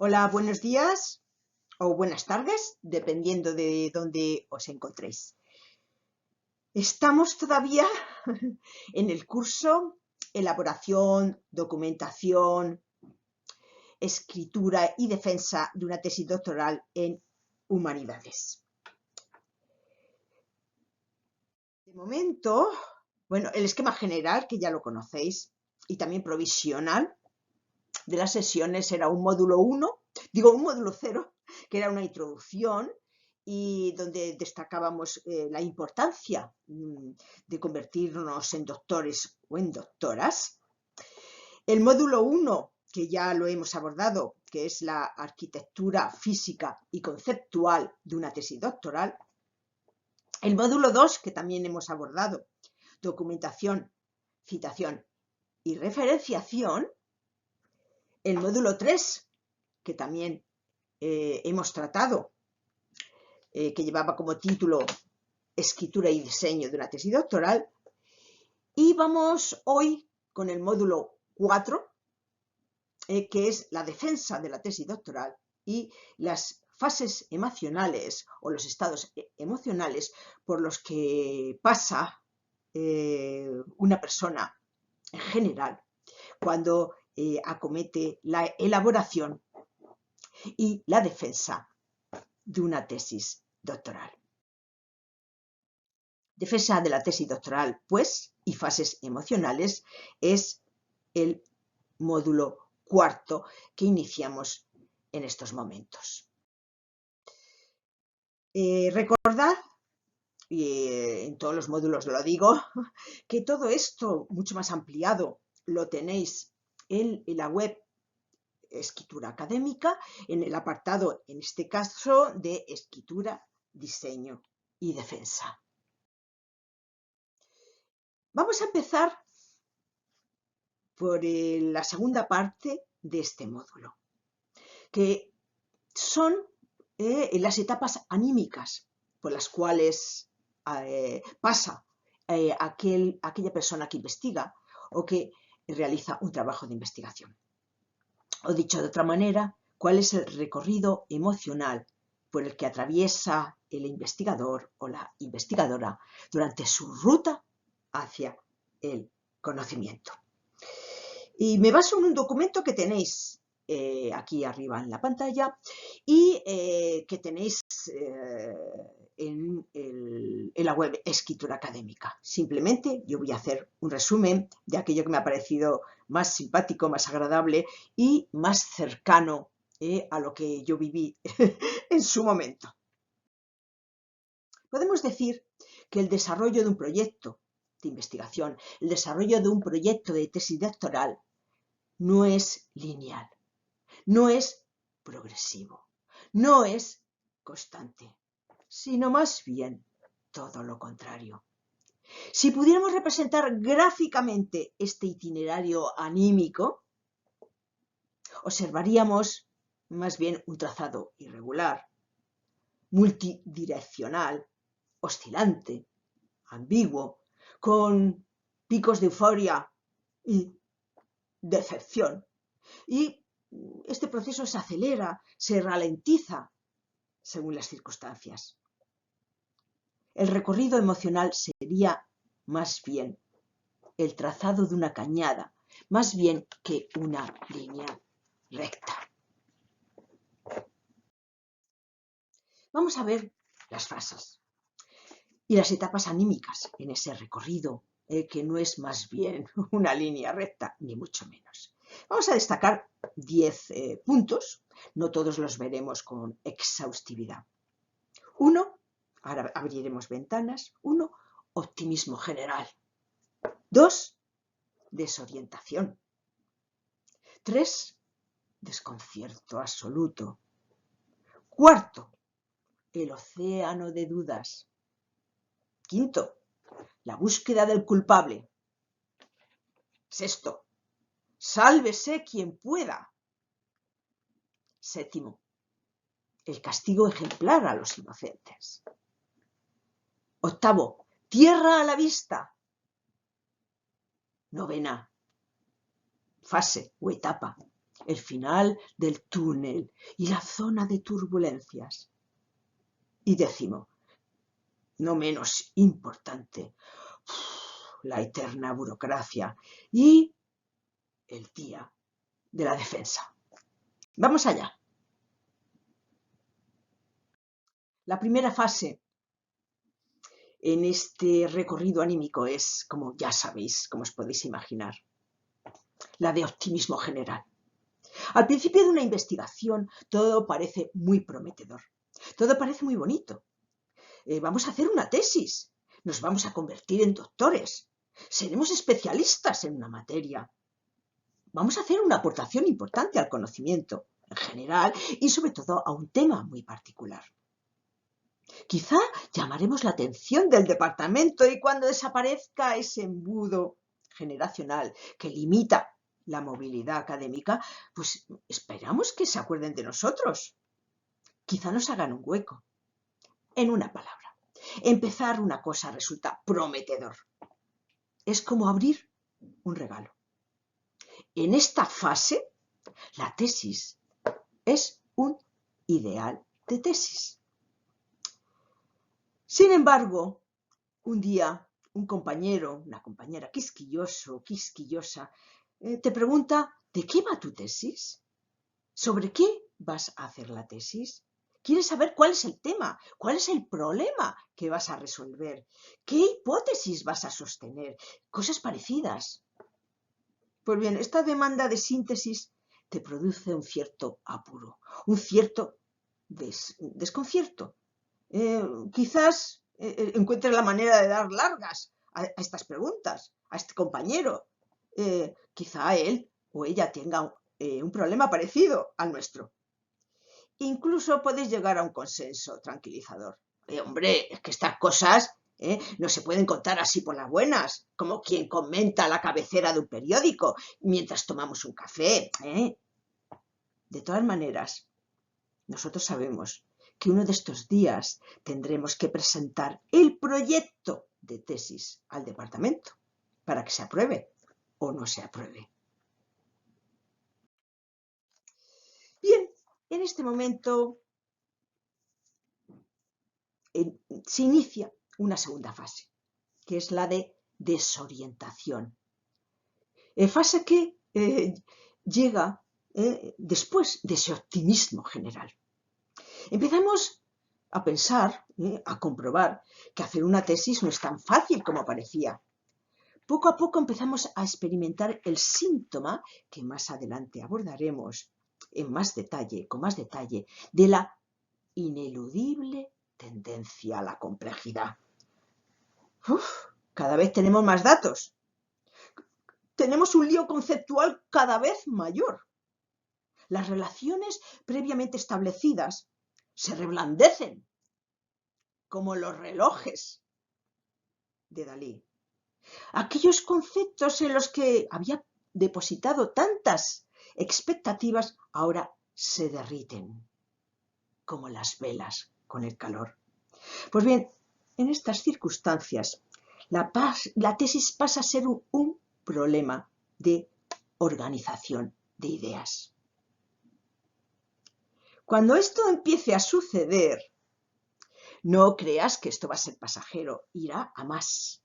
Hola, buenos días o buenas tardes, dependiendo de dónde os encontréis. Estamos todavía en el curso Elaboración, Documentación, Escritura y Defensa de una tesis doctoral en Humanidades. De momento, el esquema general, que ya lo conocéis, y también provisional de las sesiones era un módulo 0, que era una introducción y donde destacábamos la importancia de convertirnos en doctores o en doctoras. El módulo 1, que ya lo hemos abordado, que es la arquitectura física y conceptual de una tesis doctoral. El módulo 2, que también hemos abordado, documentación, citación y referenciación. El módulo 3, que también hemos tratado, que llevaba como título Escritura y diseño de una tesis doctoral. Y vamos hoy con el módulo 4, que es la defensa de la tesis doctoral y las fases emocionales o los estados emocionales por los que pasa una persona en general cuando acomete la elaboración y la defensa de una tesis doctoral. Defensa de la tesis doctoral, pues, y fases emocionales es el módulo 4 que iniciamos en estos momentos. Recordad, y en todos los módulos lo digo, que todo esto mucho más ampliado lo tenéis en la web Escritura Académica, en el apartado, en este caso, de Escritura, Diseño y Defensa. Vamos a empezar por la segunda parte de este módulo, que son las etapas anímicas por las cuales pasa aquella persona que investiga o que realiza un trabajo de investigación. O dicho de otra manera, cuál es el recorrido emocional por el que atraviesa el investigador o la investigadora durante su ruta hacia el conocimiento. Y me baso en un documento que tenéis aquí arriba en la pantalla y que tenéis en la web Escritura Académica. Simplemente yo voy a hacer un resumen de aquello que me ha parecido más simpático, más agradable y más cercano a lo que yo viví en su momento. Podemos decir que el desarrollo de un proyecto de investigación, el desarrollo de un proyecto de tesis doctoral, no es lineal, no es progresivo, no es constante, sino más bien todo lo contrario. Si pudiéramos representar gráficamente este itinerario anímico, observaríamos más bien un trazado irregular, multidireccional, oscilante, ambiguo, con picos de euforia y decepción. Y este proceso se acelera, se ralentiza según las circunstancias. El recorrido emocional sería más bien el trazado de una cañada, más bien que una línea recta. Vamos a ver las fases y las etapas anímicas en ese recorrido, que no es más bien una línea recta, ni mucho menos. Vamos a destacar 10 puntos, no todos los veremos con exhaustividad. 1, ahora abriremos ventanas. 1, optimismo general. 2, desorientación. 3, desconcierto absoluto. 4, el océano de dudas. 5, la búsqueda del culpable. 6, sálvese quien pueda. 7, el castigo ejemplar a los inocentes. 8, tierra a la vista. 9, fase o etapa, el final del túnel y la zona de turbulencias. Y décimo, no menos importante, la eterna burocracia y el día de la defensa. Vamos allá. La primera fase en este recorrido anímico es, como ya sabéis, como os podéis imaginar, la de optimismo general. Al principio de una investigación todo parece muy prometedor, todo parece muy bonito. Vamos a hacer una tesis, nos vamos a convertir en doctores, seremos especialistas en una materia. Vamos a hacer una aportación importante al conocimiento en general y sobre todo a un tema muy particular. Quizá llamaremos la atención del departamento y cuando desaparezca ese embudo generacional que limita la movilidad académica, pues esperamos que se acuerden de nosotros. Quizá nos hagan un hueco. En una palabra, empezar una cosa resulta prometedor. Es como abrir un regalo. En esta fase, la tesis es un ideal de tesis. Sin embargo, un día un compañero, una compañera quisquilloso o quisquillosa, te pregunta, ¿de qué va tu tesis? ¿Sobre qué vas a hacer la tesis? ¿Quieres saber cuál es el tema? ¿Cuál es el problema que vas a resolver? ¿Qué hipótesis vas a sostener? Cosas parecidas. Pues bien, esta demanda de síntesis te produce un cierto apuro, un cierto desconcierto. Quizás encuentres la manera de dar largas a estas preguntas, a este compañero. Quizá él o ella tenga un problema parecido al nuestro. Incluso podéis llegar a un consenso tranquilizador. Hombre, es que estas cosas no se pueden contar así por las buenas, como quien comenta la cabecera de un periódico mientras tomamos un café. De todas maneras, nosotros sabemos que uno de estos días tendremos que presentar el proyecto de tesis al departamento para que se apruebe o no se apruebe. Bien, en este momento se inicia una segunda fase, que es la de desorientación. Fase que llega después de ese optimismo general. Empezamos a pensar, a comprobar que hacer una tesis no es tan fácil como parecía. Poco a poco empezamos a experimentar el síntoma que más adelante abordaremos en más detalle, con más detalle, de la ineludible tendencia a la complejidad. Cada vez tenemos más datos. Tenemos un lío conceptual cada vez mayor. Las relaciones previamente establecidas se reblandecen, como los relojes de Dalí. Aquellos conceptos en los que había depositado tantas expectativas ahora se derriten, como las velas con el calor. Pues bien, en estas circunstancias, la tesis pasa a ser un problema de organización de ideas. Cuando esto empiece a suceder, no creas que esto va a ser pasajero, irá a más.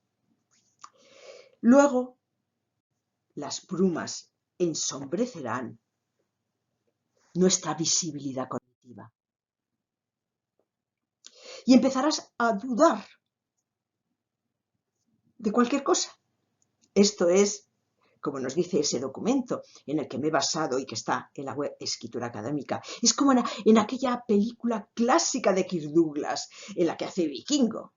Luego, las brumas ensombrecerán nuestra visibilidad cognitiva. Y empezarás a dudar de cualquier cosa. Esto es, como nos dice ese documento en el que me he basado y que está en la web Escritura Académica, es como en aquella película clásica de Kirk Douglas, en la que hace Vikingo.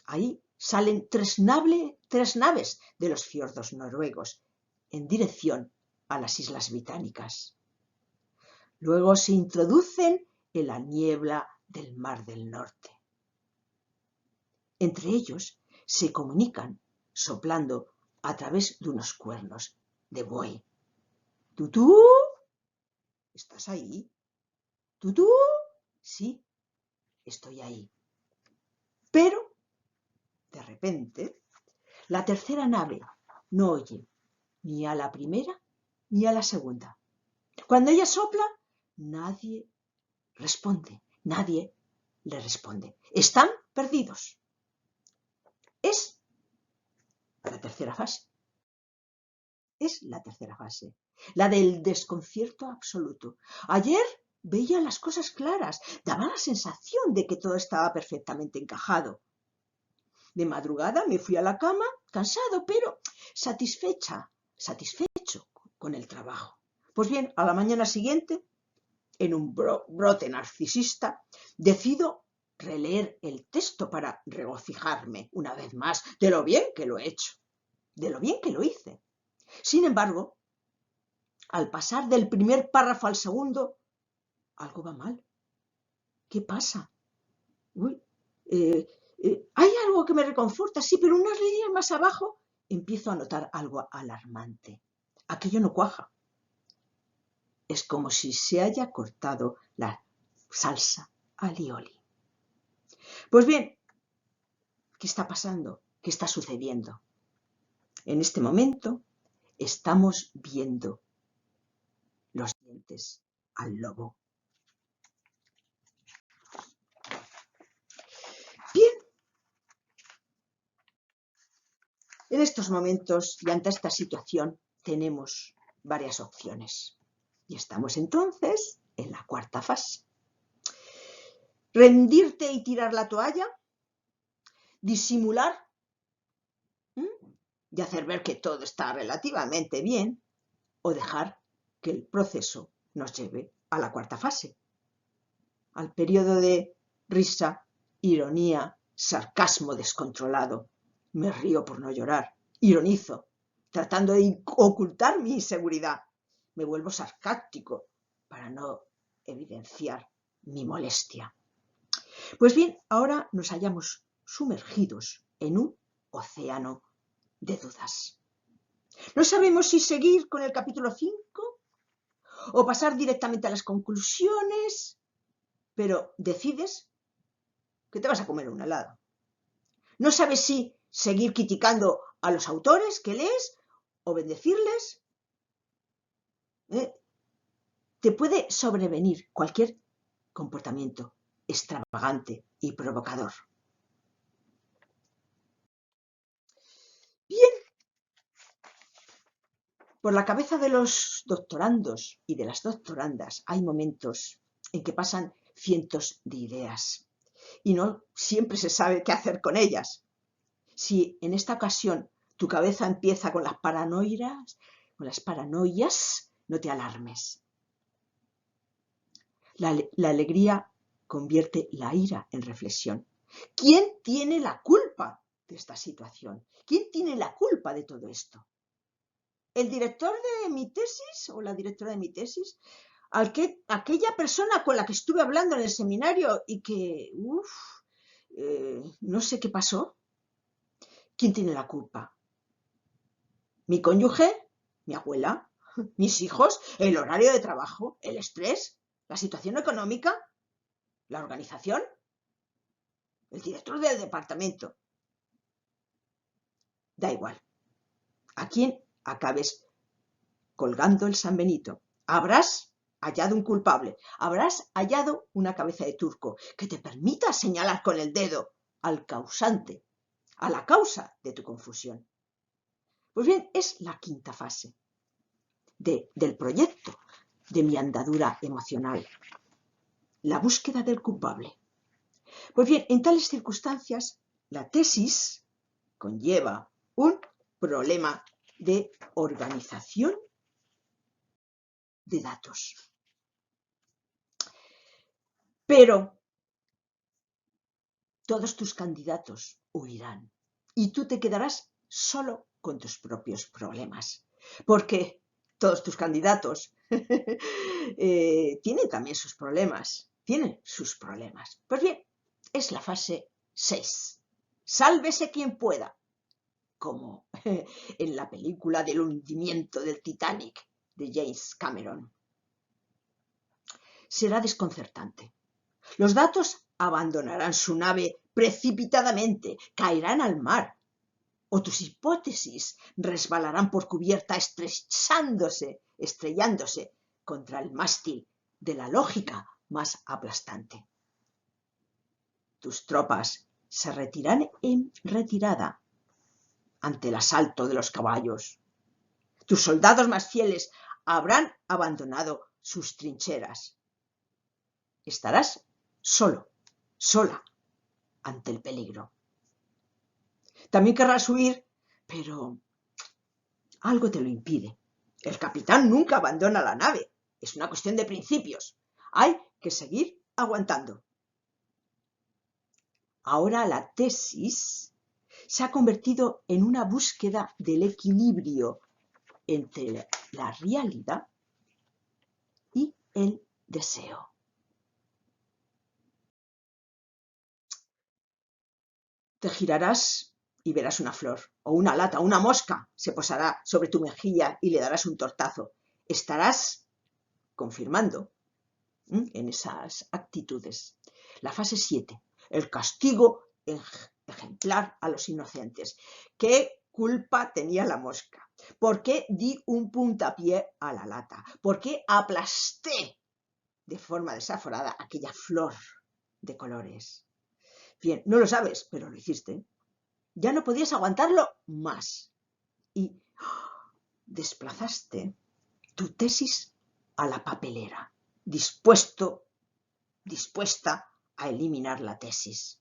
Ahí salen tres naves de los fiordos noruegos en dirección a las Islas Británicas. Luego se introducen en la niebla del Mar del Norte. Entre ellos se comunican soplando a través de unos cuernos de buey. ¿Tutú? ¿Estás ahí? ¿Tutú? Sí, estoy ahí. Pero, de repente, la tercera nave no oye ni a la primera ni a la segunda. Cuando ella sopla, nadie responde, nadie le responde. Están perdidos. Es la tercera fase. Es la tercera fase, la del desconcierto absoluto. Ayer veía las cosas claras, daba la sensación de que todo estaba perfectamente encajado. De madrugada me fui a la cama, cansado, pero satisfecho con el trabajo. Pues bien, a la mañana siguiente, en un brote narcisista, decido releer el texto para regocijarme una vez más de lo bien que lo he hecho, de lo bien que lo hice. Sin embargo, al pasar del primer párrafo al segundo, algo va mal. ¿Qué pasa? Uy, hay algo que me reconforta, sí, pero unas líneas más abajo empiezo a notar algo alarmante. Aquello no cuaja. Es como si se haya cortado la salsa alioli. Pues bien, ¿qué está pasando? ¿Qué está sucediendo? En este momento estamos viendo los dientes al lobo. Bien, en estos momentos y ante esta situación tenemos varias opciones. Y estamos entonces en la cuarta fase. Rendirte y tirar la toalla, disimular y hacer ver que todo está relativamente bien, o dejar que el proceso nos lleve a la cuarta fase, al periodo de risa, ironía, sarcasmo descontrolado. Me río por no llorar, ironizo, tratando de ocultar mi inseguridad. Me vuelvo sarcástico para no evidenciar mi molestia. Pues bien, ahora nos hallamos sumergidos en un océano de dudas. No sabemos si seguir con el capítulo 5 o pasar directamente a las conclusiones, pero decides que te vas a comer un helado. No sabes si seguir criticando a los autores que lees o bendecirles. Te puede sobrevenir cualquier comportamiento extravagante y provocador. Bien, por la cabeza de los doctorandos y de las doctorandas hay momentos en que pasan cientos de ideas y no siempre se sabe qué hacer con ellas. Si en esta ocasión tu cabeza empieza con las paranoias, no te alarmes. La alegría convierte la ira en reflexión. ¿Quién tiene la culpa de esta situación? ¿Quién tiene la culpa de todo esto? ¿El director de mi tesis o la directora de mi tesis? Aquella persona con la que estuve hablando en el seminario y que, no sé qué pasó. ¿Quién tiene la culpa? ¿Mi cónyuge? ¿Mi abuela? ¿Mis hijos? ¿El horario de trabajo? ¿El estrés? ¿La situación económica? ¿La organización? ¿El director del departamento? Da igual. ¿A quién acabes colgando el San Benito? Habrás hallado un culpable, habrás hallado una cabeza de turco que te permita señalar con el dedo al causante, a la causa de tu confusión. Pues bien, es la quinta fase del proyecto de mi andadura emocional, la búsqueda del culpable. Pues bien, en tales circunstancias, la tesis conlleva un problema de organización de datos. Pero todos tus candidatos huirán y tú te quedarás solo con tus propios problemas, porque todos tus candidatos tienen también sus problemas, Pues bien, es la fase 6. Sálvese quien pueda, como en la película del hundimiento del Titanic de James Cameron. Será desconcertante. Los datos abandonarán su nave precipitadamente, caerán al mar, o tus hipótesis resbalarán por cubierta estrellándose contra el mástil de la lógica más aplastante. Tus tropas se retiran en retirada ante el asalto de los caballos. Tus soldados más fieles habrán abandonado sus trincheras. Estarás solo, sola, ante el peligro. También querrás huir, pero algo te lo impide. El capitán nunca abandona la nave. Es una cuestión de principios. Hay que seguir aguantando. Ahora la tesis se ha convertido en una búsqueda del equilibrio entre la realidad y el deseo. Te girarás y verás una flor, o una lata, o una mosca se posará sobre tu mejilla y le darás un tortazo. Estarás confirmando en esas actitudes. La fase 7, el castigo ejemplar a los inocentes. ¿Qué culpa tenía la mosca? ¿Por qué di un puntapié a la lata? ¿Por qué aplasté de forma desaforada aquella flor de colores? Bien, no lo sabes, pero lo hiciste. Ya no podías aguantarlo más. Y desplazaste tu tesis a la papelera, dispuesta a eliminar la tesis.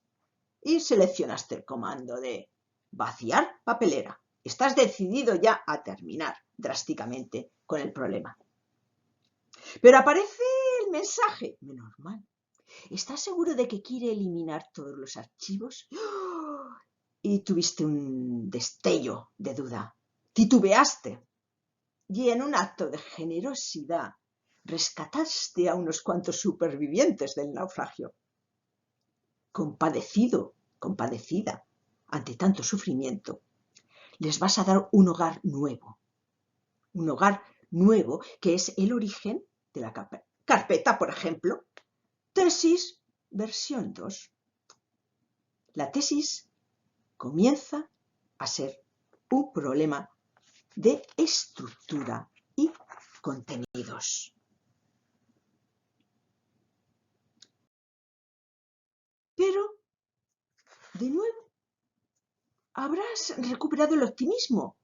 Y seleccionaste el comando de vaciar papelera. Estás decidido ya a terminar drásticamente con el problema. Pero aparece el mensaje. Menos mal. ¿Estás seguro de que quiere eliminar todos los archivos? Y tuviste un destello de duda. Titubeaste. Y en un acto de generosidad rescataste a unos cuantos supervivientes del naufragio. Compadecida ante tanto sufrimiento, les vas a dar un hogar nuevo. Un hogar nuevo que es el origen de la carpeta, por ejemplo, tesis versión 2. La tesis comienza a ser un problema de estructura y contenidos. Pero, de nuevo, habrás recuperado el optimismo.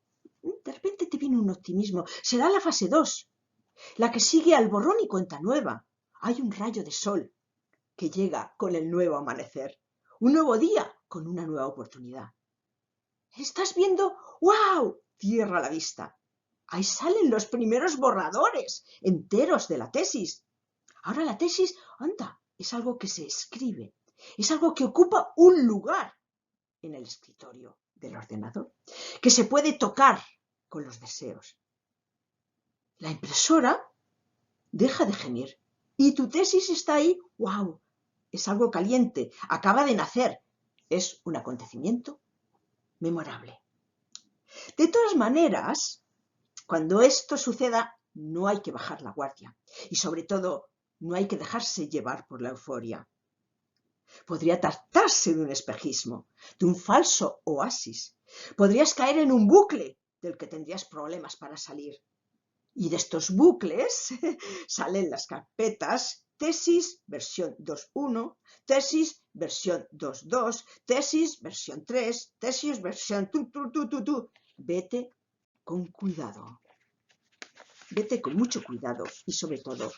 De repente te viene un optimismo. Será la fase 2, la que sigue al borrón y cuenta nueva. Hay un rayo de sol que llega con el nuevo amanecer. Un nuevo día con una nueva oportunidad. ¿Estás viendo? ¡Wow! Cierra la vista. Ahí salen los primeros borradores enteros de la tesis. Ahora la tesis, anda, es algo que se escribe. Es algo que ocupa un lugar en el escritorio del ordenador, que se puede tocar con los deseos. La impresora deja de gemir y tu tesis está ahí. ¡Wow! Es algo caliente, acaba de nacer. Es un acontecimiento memorable. De todas maneras, cuando esto suceda, no hay que bajar la guardia y sobre todo no hay que dejarse llevar por la euforia. Podría tratarse de un espejismo, de un falso oasis. Podrías caer en un bucle del que tendrías problemas para salir. Y de estos bucles salen las carpetas tesis versión 2.1, tesis versión 2.2, tesis versión 3, tesis versión tu. Vete con cuidado. Vete con mucho cuidado y sobre todo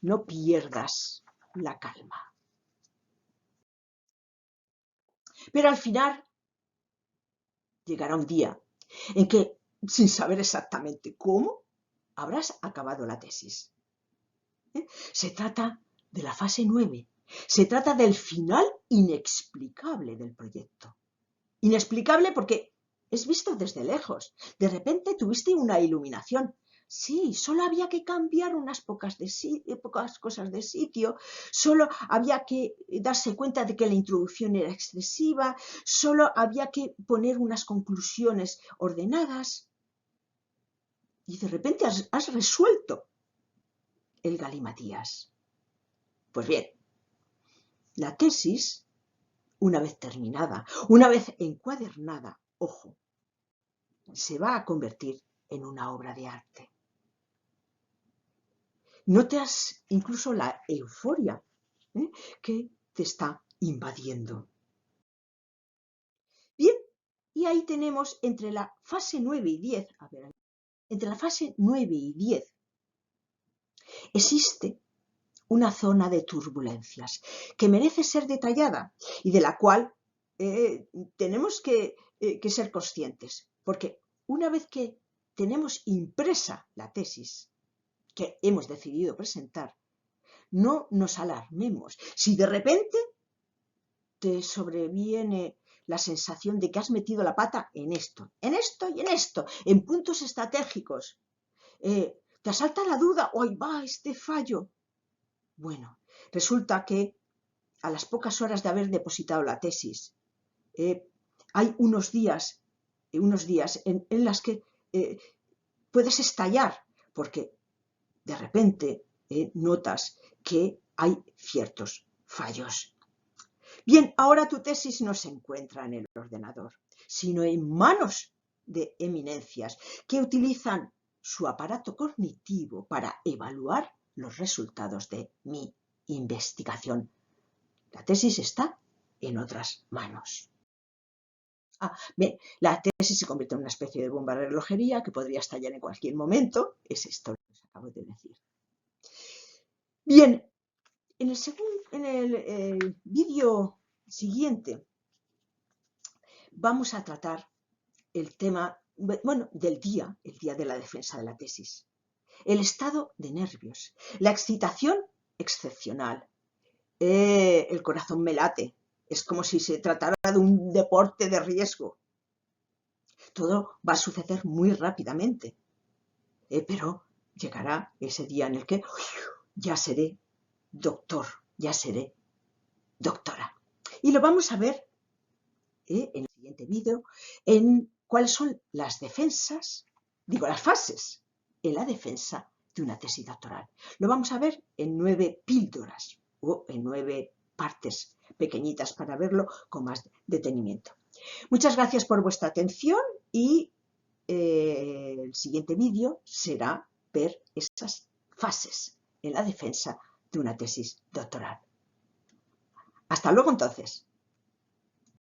no pierdas la calma. Pero al final llegará un día en que, sin saber exactamente cómo, habrás acabado la tesis. Se trata de la fase 9. Se trata del final inexplicable del proyecto. Inexplicable porque es visto desde lejos. De repente tuviste una iluminación. Sí, solo había que cambiar unas pocas cosas de sitio, solo había que darse cuenta de que la introducción era excesiva, solo había que poner unas conclusiones ordenadas. Y de repente has resuelto el galimatías. Pues bien, la tesis, una vez terminada, una vez encuadernada, ojo, se va a convertir en una obra de arte. Notas incluso la euforia que te está invadiendo. Bien, y ahí tenemos entre la fase 9 y 10, a ver, entre la fase 9 y 10 existe una zona de turbulencias que merece ser detallada y de la cual tenemos que ser conscientes, porque una vez que tenemos impresa la tesis que hemos decidido presentar, no nos alarmemos. Si de repente te sobreviene la sensación de que has metido la pata en esto y en esto, en puntos estratégicos, te asalta la duda, ¡ay va este fallo! Bueno, resulta que a las pocas horas de haber depositado la tesis, hay unos días en las que puedes estallar, porque de repente notas que hay ciertos fallos. Bien, ahora tu tesis no se encuentra en el ordenador, sino en manos de eminencias que utilizan su aparato cognitivo para evaluar los resultados de mi investigación. La tesis está en otras manos. Bien, la tesis se convierte en una especie de bomba de relojería que podría estallar en cualquier momento. Es esto lo que os acabo de decir. Bien, en el vídeo siguiente vamos a tratar el tema, bueno, del día, el día de la defensa de la tesis. El estado de nervios, la excitación excepcional, el corazón me late, es como si se tratara de un deporte de riesgo. Todo va a suceder muy rápidamente, pero llegará ese día en el que ya seré doctor, ya seré doctora. Y lo vamos a ver en el siguiente vídeo en cuáles son las defensas, las fases en la defensa de una tesis doctoral. Lo vamos a ver en 9 píldoras o en 9 partes pequeñitas para verlo con más detenimiento. Muchas gracias por vuestra atención y el siguiente vídeo será ver esas fases en la defensa de una tesis doctoral. Hasta luego entonces.